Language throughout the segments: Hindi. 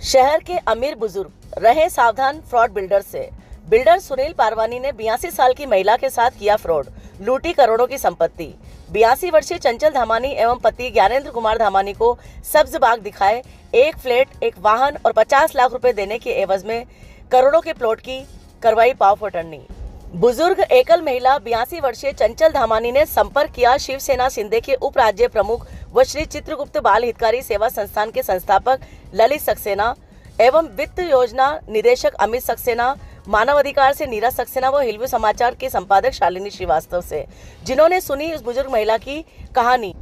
शहर के अमीर बुजुर्ग रहे सावधान फ्रॉड बिल्डर से। बिल्डर सुनील पारवानी ने 82 साल की महिला के साथ किया फ्रॉड, लूटी करोड़ों की संपत्ति। 82 वर्षीय चंचल धामानी एवं पति ज्ञानेंद्र कुमार धामानी को सब्ज बाग दिखाए एक फ्लैट, एक वाहन और 50 लाख रुपए देने के एवज में करोड़ों के प्लॉट की करवाई पाव फटरनी। बुजुर्ग एकल महिला 82 वर्षीय चंचल धामानी ने संपर्क किया शिवसेना शिंदे के उप राज्य प्रमुख व श्री चित्रगुप्त बाल हितकारी सेवा संस्थान के संस्थापक ललित सक्सेना एवं वित्त योजना निदेशक अमित सक्सेना, मानव अधिकार से नीरज सक्सेना व हिलवी समाचार के संपादक शालिनी श्रीवास्तव से, जिन्होंने सुनी उस बुजुर्ग महिला की कहानी।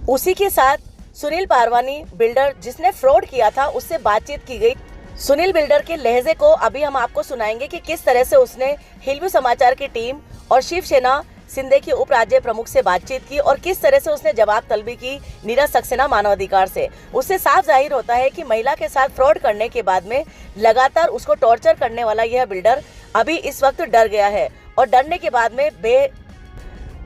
उसी के साथ सुनील पारवानी बिल्डर जिसने फ्रॉड किया था उससे बातचीत की गई। सुनील बिल्डर के लहजे को अभी हम आपको सुनाएंगे कि किस तरह से उसने हिलवी समाचार की टीम और शिवसेना शिंदे के उप राज्य प्रमुख से बातचीत की और किस तरह से उसने जवाब तलबी की नीरज सक्सेना मानव अधिकार से। उससे साफ जाहिर होता है कि महिला के साथ फ्रॉड करने के बाद में लगातार उसको टॉर्चर करने वाला यह बिल्डर अभी इस वक्त डर गया है और डरने के बाद में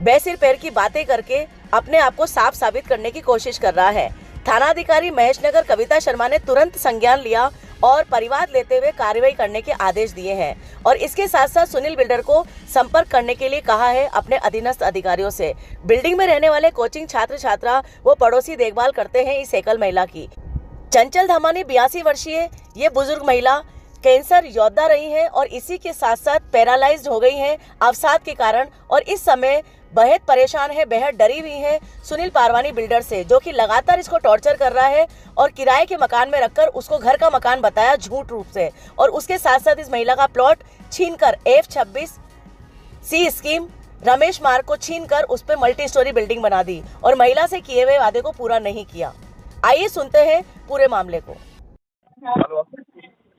बेसिर पैर की बातें करके अपने आप को साफ साबित करने की कोशिश कर रहा है। थानाधिकारी महेश नगर कविता शर्मा ने तुरंत संज्ञान लिया और परिवाद लेते हुए कार्रवाई करने के आदेश दिए हैं और इसके साथ साथ सुनील बिल्डर को संपर्क करने के लिए कहा है अपने अधीनस्थ अधिकारियों से। बिल्डिंग में रहने वाले कोचिंग छात्र छात्रा व पड़ोसी देखभाल करते हैं इस एकल महिला की। चंचल धामानी 82 वर्षीय ये बुजुर्ग महिला कैंसर योद्धा रही है और इसी के साथ साथ पैरालाइज्ड हो गई है अवसाद के कारण और इस समय बेहद परेशान है, बेहद डरी हुई है सुनील पारवानी बिल्डर से, जो कि लगातार इसको टॉर्चर कर रहा है और किराए के मकान में रखकर उसको घर का मकान बताया झूठ रूप से और उसके साथ साथ इस महिला का प्लॉट छीनकर F26 सी स्कीम रमेश मार्ग को छीनकर उस पर मल्टी स्टोरी बिल्डिंग बना दी और महिला से किए हुए वादे को पूरा नहीं किया। आइए सुनते हैं पूरे मामले को।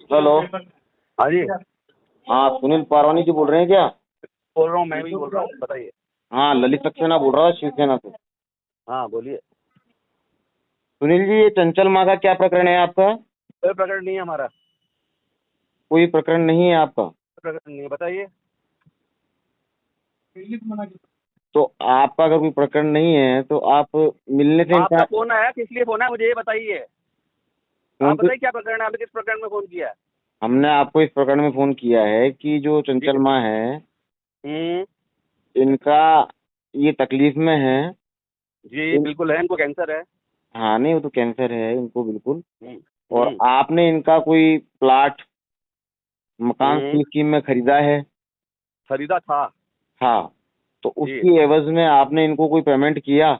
हेलो, हाँ जी, हाँ सुनील पारवानी जी बोल रहे हैं क्या? बोल रहा हूँ, मैं भी बोल रहा हूँ, बताइए। हाँ ललित सक्सेना बोल रहा हूँ शिवसेना से। हाँ बोलिए। सुनील जी, ये चंचल माँ का क्या प्रकरण है आपका? कोई प्रकरण नहीं है हमारा। कोई प्रकरण नहीं है आपका? प्रकरण नहीं है, बताइए। तो आपका अगर कोई प्रकरण नहीं है तो आप मिलने से आपका फोन आया, किस लिए फोन आया मुझे ये बताइए। आप बताइए क्या प्रकरण है, आपने किस प्रकरण में फोन किया है? हमने आपको इस प्रकरण में फोन किया है कि जो चंचल माँ है इनका ये तकलीफ में है। जी बिल्कुल है, इनको कैंसर है। हाँ नहीं, वो तो कैंसर है इनको बिल्कुल। और आपने इनका कोई प्लाट मकान सी स्कीम में खरीदा है? खरीदा था। हाँ, तो उसकी एवज में आपने इनको कोई पेमेंट किया?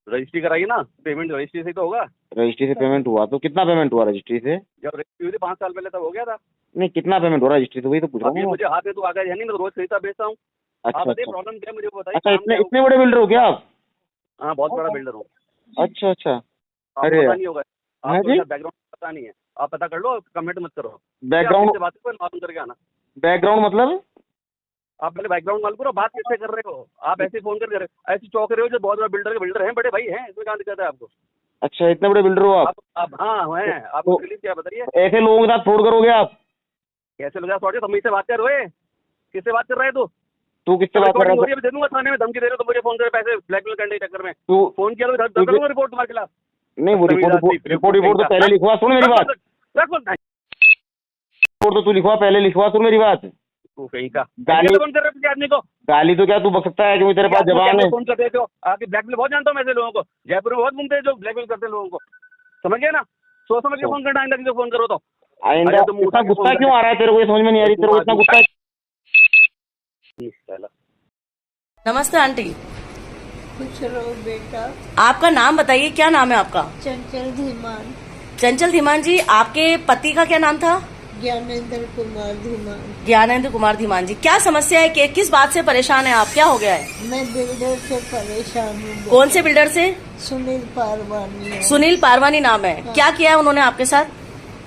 रजिस्ट्री कराइए ना, पेमेंट रजिस्ट्री से ही तो होगा। रजिस्ट्री से पेमेंट हुआ तो कितना पेमेंट हुआ रजिस्ट्री से? जब रजिस्ट्री हुई थी 5 साल पहले तब हो गया था। नहीं, कितना पेमेंट हो रहा है रजिस्ट्री से, वही तो पूछ रहा हूँ। मुझे हाथ में तो आ गया है नहीं, मैं रोज खरीदता बेचता हूँ। अच्छा, आप बताइए प्रॉब्लम क्या है मुझे बताइए। अच्छा, इतने बड़े बिल्डर हो क्या आप? हाँ बहुत बड़ा बिल्डर हूँ। अच्छा अच्छा, अरे पता नहीं होगा, जी बैकग्राउंड पता नहीं है, आप पता कर लो, कमेंट मत करो। बैकग्राउंड बात मालूम करके आना। बैकग्राउंड मतलब? आप पहले बैकग्राउंड मालूम करो, बात किससे कर रहे हो आप? ऐसे फोन कर ऐसे चौक रहे हो जो बहुत बड़ा बिल्डर हैं, बड़े भाई हैं, इसमें क्या दिक्कत है आपको? अच्छा, इतने बड़े बिल्डर हो आप? हाँ हैं। आपको तकलीफ क्या बताइए? ऐसे लोगों के साथ फ्रॉड करोगे आप? कैसे लोग फ्रॉड? तुम इससे बात कर रहे हो? किससे बात कर रहे हो? तू किससे बात कर रहा है? दे दूंगा थाने में, धमकी दे रहे हो तो मुझे फोन कर पैसे ब्लैकमेल करने के चक्कर में। तू फोन किया तो दर्ज करूंगा रिपोर्ट तुम्हारे खिलाफ। नहीं, वो रिपोर्ट तो पहले लिखवा, सुन मेरी बात। रिपोर्ट तो तू लिखवा, पहले लिखवा, सुन मेरी बात। तू कहीं का गाली फोन कर रहे हो आदमी को? गाली तो क्या तू बक सकता है कि तेरे पास जवान है? फोन कर देते हो, आपके ब्लैकमेल बहुत जानता हूँ मैं ऐसे लोगों को, जयपुर में बहुत घूमते हैं जो ब्लैकमेल करते हैं लोगों को, समझ गए ना? सोच समझ के फोन करना, आइंदा किसी को फोन करो तो। आइंदा इतना गुस्सा क्यों आ रहा है तेरे को, ये समझ में नहीं आ रही तेरे को इतना गुस्सा? नमस्ते आंटी। खुश रहो बेटा। आपका नाम बताइए, क्या नाम है आपका? चंचल धीमान। चंचल धीमान जी, आपके पति का क्या नाम था? ज्ञानेंद्र कुमार धीमान। ज्ञानेंद्र कुमार धीमान जी, क्या समस्या है, कि किस बात से परेशान है आप, क्या हो गया है? मैं बिल्डर से परेशान हूँ। कौन से बिल्डर से? सुनील पारवानी। सुनील पारवानी नाम है। क्या किया है उन्होंने आपके साथ?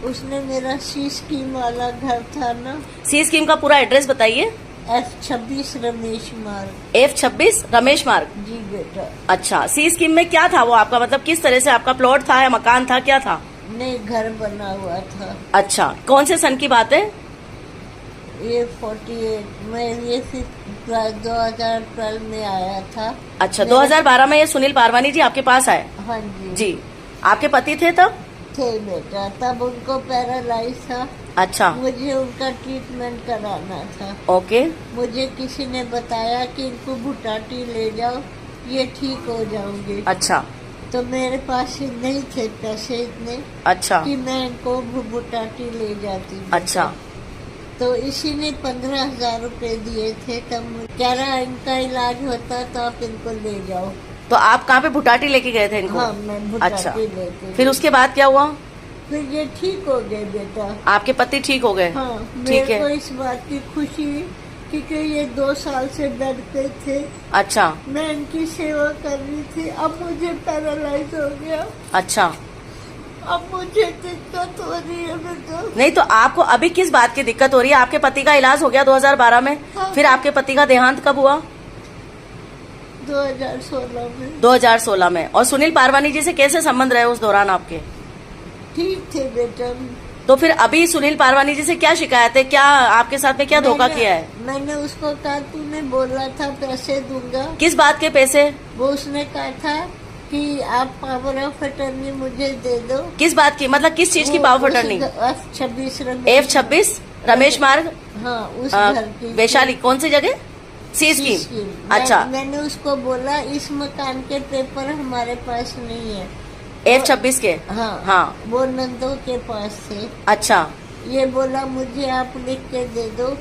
उसने मेरा सी स्कीम वाला घर था ना। सी स्कीम का पूरा एड्रेस बताइए। F26 रमेश मार्ग। F26 रमेश मार्ग। जी बेटा। अच्छा, सी स्कीम में क्या था वो आपका, मतलब किस तरह से आपका प्लॉट था या मकान था, क्या था? नहीं, घर बना हुआ था। अच्छा, कौन से सन की बात है? ये 48 में, ये 2012 में आया था। अच्छा, 2012 में ये सुनील पारवानी जी आपके पास आए? हाँ जी। जी, आपके पति थे तब? थे बेटा, तब उनको पैरालाइज था। अच्छा, मुझे उनका ट्रीटमेंट कराना था। ओके, मुझे किसी ने बताया कि इनको भुटाटी ले जाओ, ये ठीक हो जाओगे। अच्छा, तो मेरे पास नहीं थे पैसे इतने अच्छा, कि मैं इनको भुटाटी ले जाती। अच्छा, तो इसी ने 15,000 रुपए दिए थे। तब कह रहा इनका इलाज होता तो आप इनको ले जाओ। तो आप कहाँ पे भुटाटी लेके गए थे इनको? हाँ, मैं भुटाटी अच्छा, लेके फिर गई। उसके बाद क्या हुआ? फिर ये ठीक हो गए बेटा। आपके पति ठीक हो गए? हाँ, ठीक मेरे को है, इस बात की खुशी हुई क्योंकि ये 2 साल से बेड पे थे। अच्छा, मैं इनकी सेवा कर रही थी। अब मुझे पैरालाइज हो गया। अच्छा, अब मुझे दिक्कत हो रही है बेटा। नहीं तो आपको अभी किस बात की दिक्कत हो रही है? आपके पति का इलाज हो गया 2012 में, हाँ। फिर आपके पति का देहांत कब हुआ? 2016 में। 2016 में। और सुनील पारवानी जी से कैसे संबंध रहे उस दौरान आपके? ठीक थे बेटा। तो फिर अभी सुनील पारवानी जी से क्या शिकायत है? क्या आपके साथ में क्या धोखा मैंने- किया है? मैंने उसको कहा तूने बोला था पैसे दूंगा। किस बात के पैसे? वो उसने कहा था कि आप पावर ऑफ अटर्नी मुझे दे दो। किस बात की, मतलब किस चीज की power attorney? F26 F26 Ramesh मार्ग, हाँ, उस घर की वैशाली, कौन सी जगह? सी स्कीम। स्कीम। अच्छा, मैंने उसको बोला इस मकान के पेपर हमारे पास नहीं है। F26 के। हाँ, हाँ, वो नंदो के पास थे। अच्छा, ये बोला मुझे आप लिख के दे दो।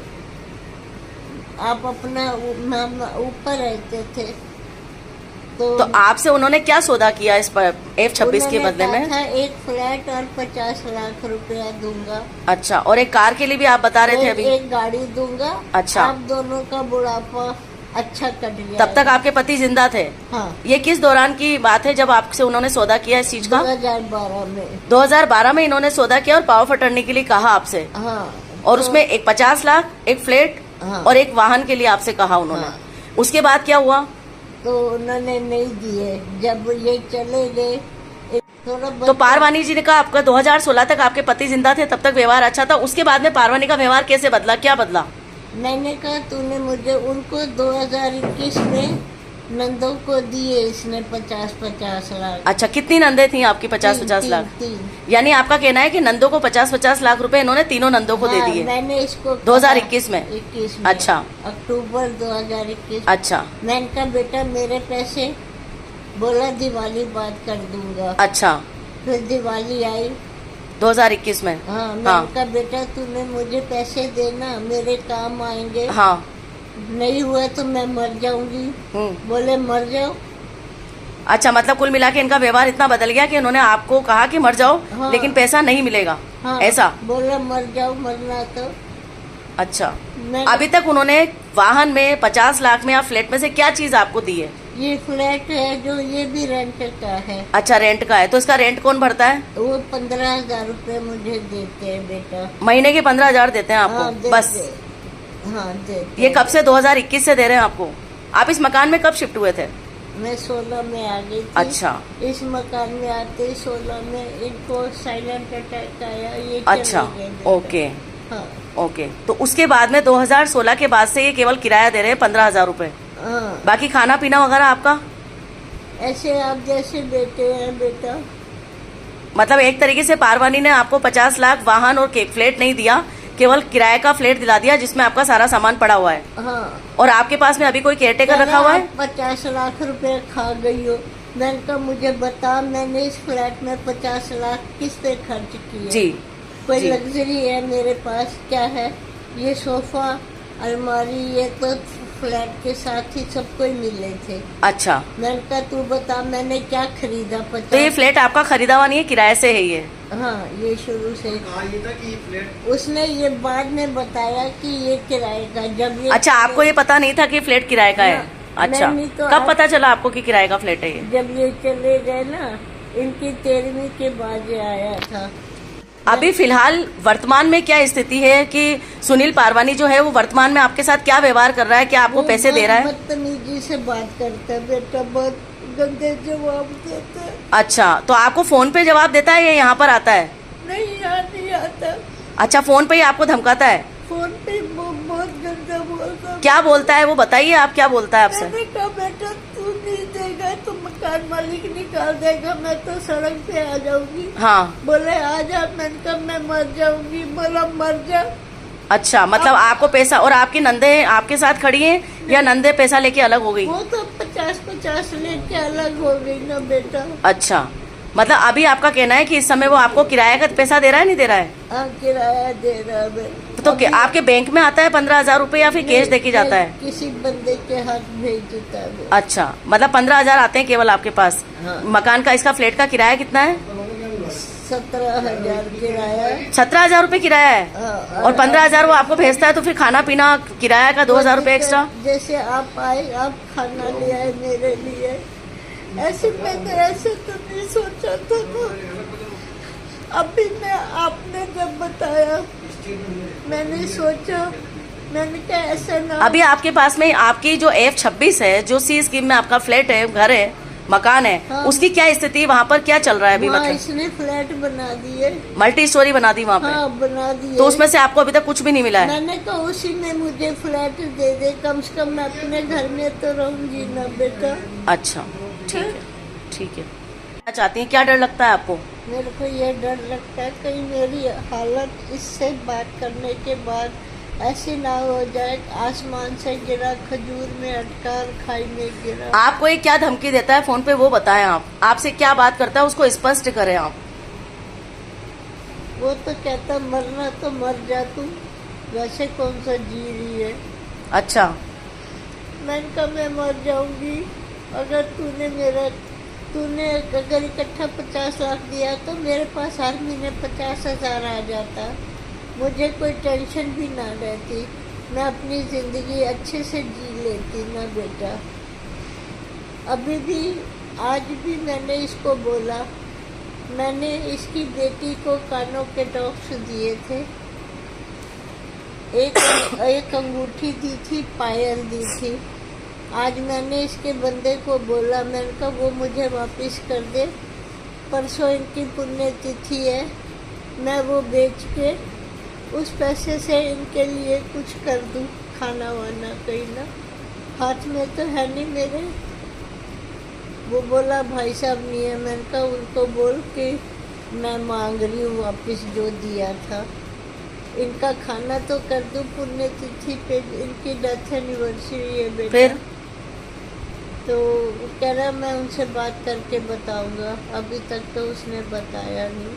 आप अपना नाम ऊपर रहते थे तो आपसे उन्होंने क्या सौदा किया इस पर F26 के उन्होंने बदले कहा में? था एक फ्लैट और 50 लाख रुपया दूंगा। अच्छा, और एक कार के लिए भी आप बता रहे थे अभी? एक गाड़ी दूंगा। अच्छा। आप दोनों का बुढ़ापा अच्छा कट गया। तब तक आपके पति जिंदा थे? हाँ, ये किस दौरान की बात है जब आपसे उन्होंने सौदा किया इस चीज का? 2012 में। 2012 में इन्होंने सौदा किया और पावर ऑफ अटर्नी के लिए कहा आपसे, हाँ, और तो- उसमें एक 50 लाख, एक फ्लैट हाँ। और एक वाहन के लिए आपसे कहा उन्होंने। हाँ। उसके बाद क्या हुआ? तो उन्होंने नहीं दिए। जब ये चले गए थोड़ा तो पारवानी जी ने कहा आपका 2016 तक आपके पति जिंदा थे, तब तक व्यवहार अच्छा था। उसके बाद में पारवानी का व्यवहार कैसे बदला, क्या बदला? मैंने कहा तूने मुझे उनको 2021 में नंदों को दिए इसने 50-50 लाख। अच्छा, कितनी नंदे थी आपकी? 50-50 लाख। तीन। यानी आपका कहना है कि नंदों को 50-50 लाख रुपए इन्होंने तीनों नंदों को दे हाँ, दिए? मैंने इसको 2021 में? 21 में। अच्छा। अक्टूबर 2021। अच्छा, मैंने कहा बेटा मेरे पैसे, बोला दिवाली बाद कर दूंगा। अच्छा, फिर दिवाली आई। 2021 में? हाँ, मैंने कहा बेटा तूने मुझे पैसे देना, मेरे काम आएंगे। हाँ, नहीं हुआ तो मैं मर जाऊंगी। बोले मर जाओ। अच्छा, मतलब कुल मिला के इनका व्यवहार इतना बदल गया कि उन्होंने आपको कहा कि मर जाओ, हाँ। लेकिन पैसा नहीं मिलेगा। हाँ, ऐसा? बोला मर जाओ, मरना तो। अच्छा, मैं अभी तक उन्होंने वाहन में 50 लाख में या फ्लैट में से क्या चीज आपको दी है? ये फ्लैट है जो ये भी रेंट का है। अच्छा, रेंट का है। तो इसका रेंट कौन भरता है? वो 15,000 रुपए मुझे देते हैं बेटा। महीने के 15,000 देते हैं हाँ, आपको बस? हाँ, देते ये हैं। कब से? 2021 से दे रहे हैं आपको? आप इस मकान में कब शिफ्ट हुए थे? मैं 16 में आ गई थी। अच्छा, इस मकान में आते 16 में इनको साइलेंट अटैक आया। ये अच्छा, चले गए बेटा। ओके, हाँ, ओके। तो उसके बाद में 2016 के बाद से ये केवल किराया दे रहे हैं 15,000 रुपए, हाँ, बाकी खाना पीना वगैरह आपका? ऐसे आप जैसे बेटे हैं बेटा। मतलब एक तरीके से पारवानी ने आपको 50 लाख वाहन और फ्लैट नहीं दिया, केवल किराए का फ्लैट दिला दिया जिसमें आपका सारा सामान पड़ा हुआ है। हाँ, और आपके पास में अभी कोई केयरटेकर रखा हुआ है? 50 लाख रुपए खा गई हो। मैंने कहा मुझे बता, मैंने इस फ्लैट में 50 लाख किस पे खर्च किए? जी, कोई जी। लग्जरी है मेरे पास? क्या है? ये सोफा, अलमारी, ये तो फ्लैट के साथ ही सबको ही मिले थे। अच्छा, मैंने कहा तू बता मैंने क्या खरीदा? 50। तो ये फ्लैट आपका खरीदा हुआ नहीं है, किराए से है ये? हाँ, ये शुरू से ये था कि फ्लैट उसने ये बाद में बताया कि ये किराए का। जब ये अच्छा, आपको ये पता नहीं था कि फ्लैट किराए का है? ना, अच्छा, मैंने तो कब पता चला आपको कि किराए का फ्लैट है ये? जब ये चले गए ना, इनकी 13वीं के बाद ये आया था। अभी फिलहाल वर्तमान में क्या स्थिति है कि सुनील पारवानी जो है वो वर्तमान में आपके साथ क्या व्यवहार कर रहा है, क्या आपको वो पैसे दे रहा है? बदतमीजी से बात करता है बेटा, बहुत गंदे जवाब देता है। अच्छा, तो आपको फोन पे जवाब देता है या यहाँ पर आता है? नहीं, यहाँ नहीं आता। अच्छा, फोन पे ही आपको धमकाता है? फोन पे वो बहुत गंदा बोलता है। क्या बोलता है वो बताइए, आप क्या बोलता है आपसे? मैंने कहा बेटा तू नहीं देगा तो मकान मकान मालिक निकाल देगा, मैं तो सड़क पे आ जाऊंगी। हाँ। बोले आ जा, मैंने कहा मैं मर जाऊंगी। बोला मर जा। अच्छा, मतलब आपको पैसा, और आपकी नंदे आपके साथ खड़ी हैं या नंदे पैसा लेके अलग हो गई? वो तो 50-50 लेके अलग हो गई ना बेटा। अच्छा, मतलब अभी आपका कहना है कि इस समय वो आपको किराए का पैसा दे रहा है, नहीं दे रहा है? हाँ, किराया दे रहा है। तो आपके बैंक में आता है 15,000 रुपए या फिर कैश देके जाता है? किसी बंदे के हाथ भेज देता है वो। अच्छा, मतलब 15,000 आते हैं केवल आपके पास। हाँ। मकान का, इसका फ्लैट का किराया कितना है? 17,000 किराया। 17,000 रुपए किराया है। हाँ, और 15,000 वो आपको भेजता है, तो फिर खाना पीना किराया का 2,000 रुपए एक्स्ट्रा। जैसे आप आए, आप खाना ले आए मेरे लिए, ऐसे मैंने ऐसे तो नहीं सोचा था ना। अभी मैं, आपने जब बताया मैंने सोचा, मैंने कहा ऐसा ना। अभी आपके पास में आपकी जो F26 है, जो सी स्कीम में आपका फ्लैट है, घर है, मकान है, हाँ। उसकी क्या स्थिति, वहाँ पर क्या चल रहा है अभी? वहाँ मतलब इसने फ्लैट बना दिए। मल्टी स्टोरी बना दी वहाँ पे? हाँ, बना दिए। तो उसमें से आपको अभी तक कुछ भी नहीं मिला है? मैंने कहा उसी में मुझे फ्लैट दे दे, कम से कम मैं अपने घर में तो रहूंगी ना बेटा। अच्छा, ठीक है, ठीक है। क्या चाहती हैं, क्या डर लगता है आपको? मेरे को ये डर लगता है कहीं मेरी हालत इससे बात करने के बाद ऐसी ना हो जाए, आसमान से गिरा, खजूर में अटका और खाई में गिरा। आपको ये क्या धमकी देता है फोन पे, वो बताएं आप। आपसे क्या बात करता है उसको स्पष्ट करें आप। वो तो कहता मरना तो मर जा तू, वैसे कौन सा जी रही है। अच्छा, मैंने कहा मैं मर जाऊंगी अगर तूने अगर इकट्ठा 50 लाख दिया तो मेरे पास हर महीने 50,000 आ जाता, मुझे कोई टेंशन भी ना रहती, मैं अपनी ज़िंदगी अच्छे से जी लेती ना बेटा। अभी भी, आज भी मैंने इसको बोला, मैंने इसकी बेटी को कानों के टॉप्स दिए थे, एक अंगूठी दी थी, पायल दी थी। आज मैंने इसके बंदे को बोला, मैंने कहा वो मुझे वापस कर दे, परसों इनकी पुण्यतिथि है, मैं वो बेच के उस पैसे से इनके लिए कुछ कर दूं, खाना वाना कहीं ना, हाथ में तो है नहीं मेरे। वो बोला भाई साहब नहीं है, मैंने कहा उनको बोल के मैं मांग रही हूँ वापस जो दिया था, इनका खाना तो कर दूं, पुण्यतिथि पे इनकी डेथ एनिवर्सरी है बेटा। फिर तो वो कह रहा मैं उनसे बात करके बताऊंगा, अभी तक तो उसने बताया नहीं।